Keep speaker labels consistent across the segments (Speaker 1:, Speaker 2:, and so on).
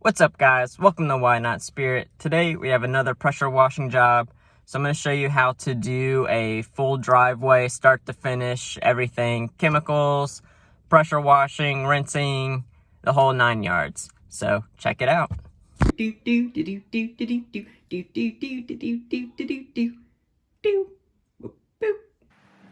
Speaker 1: What's up, guys? Welcome to Why Not Spirit. Today we have another pressure washing job. So I'm going to show you how to do a full driveway, start to finish, everything, chemicals, pressure washing, rinsing, the whole 9 yards. So check it out.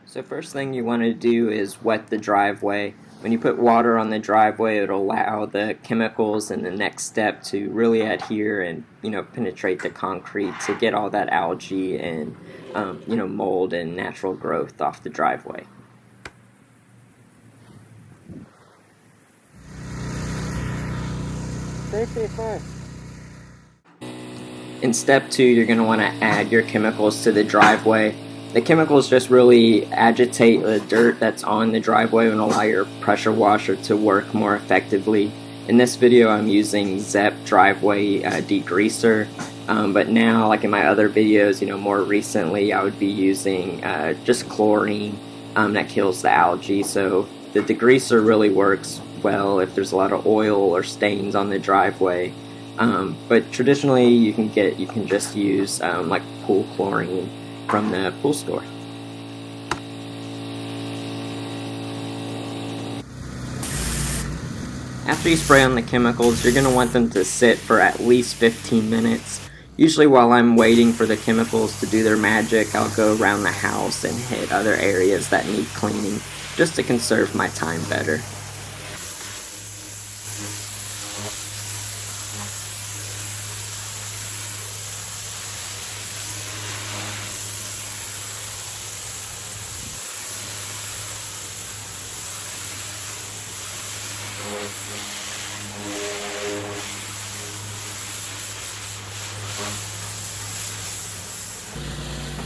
Speaker 1: So first thing you want to do is wet the driveway. When you put water on the driveway, it'll allow the chemicals in the next step to really adhere and penetrate the concrete to get all that algae and mold and natural growth off the driveway.
Speaker 2: Safety first.
Speaker 1: In step 2, you're going to want to add your chemicals to the driveway. The chemicals just really agitate the dirt that's on the driveway and allow your pressure washer to work more effectively. In this video, I'm using ZEP driveway degreaser, but now, like in my other videos, more recently, I would be using just chlorine that kills the algae. So the degreaser really works well if there's a lot of oil or stains on the driveway. But traditionally, you can just use like pool chlorine from the pool store. After you spray on the chemicals, you're going to want them to sit for at least 15 minutes. Usually while I'm waiting for the chemicals to do their magic, I'll go around the house and hit other areas that need cleaning, just to conserve my time better.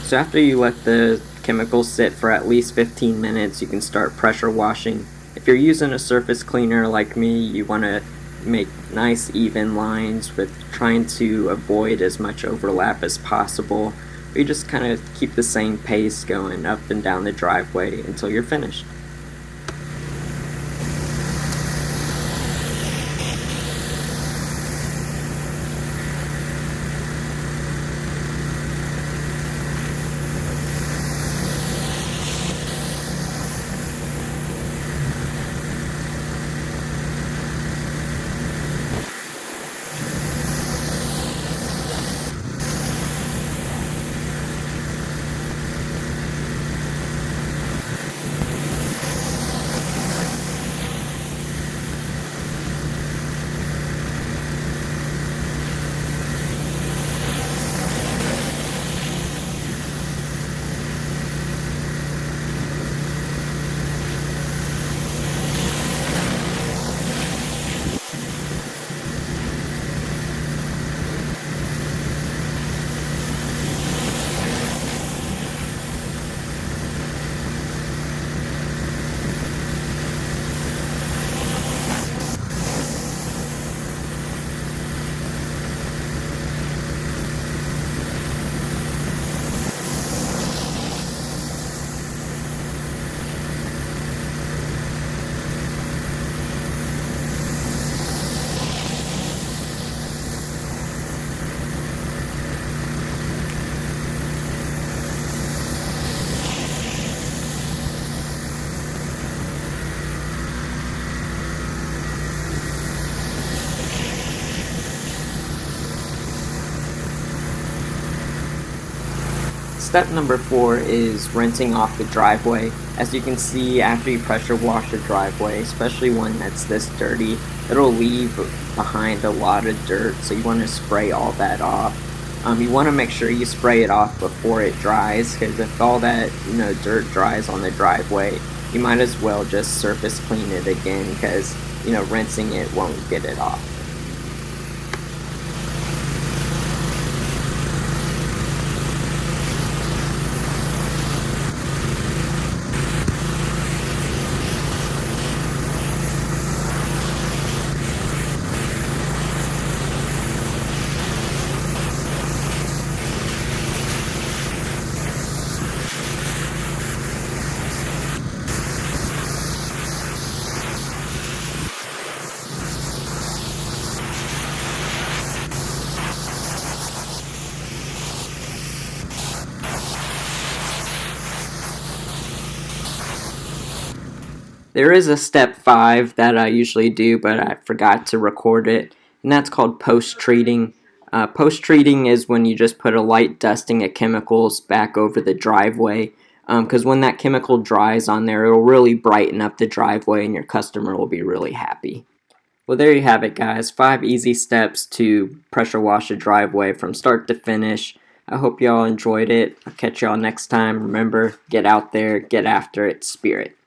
Speaker 1: So after you let the chemicals sit for at least 15 minutes, you can start pressure washing. If you're using a surface cleaner like me, you want to make nice even lines with trying to avoid as much overlap as possible. You just kind of keep the same pace going up and down the driveway until you're finished. Step number 4 is rinsing off the driveway. As you can see, after you pressure wash the driveway, especially one that's this dirty, it'll leave behind a lot of dirt, so you want to spray all that off. You want to make sure you spray it off before it dries, because if all that dirt dries on the driveway, you might as well just surface clean it again, because rinsing it won't get it off. There is a step 5 that I usually do, but I forgot to record it, and that's called post-treating. Post-treating is when you just put a light dusting of chemicals back over the driveway, because when that chemical dries on there, it'll really brighten up the driveway and your customer will be really happy. Well, there you have it, guys. 5 easy steps to pressure wash a driveway from start to finish. I hope y'all enjoyed it. I'll catch y'all next time. Remember, get out there, get after it, spirit.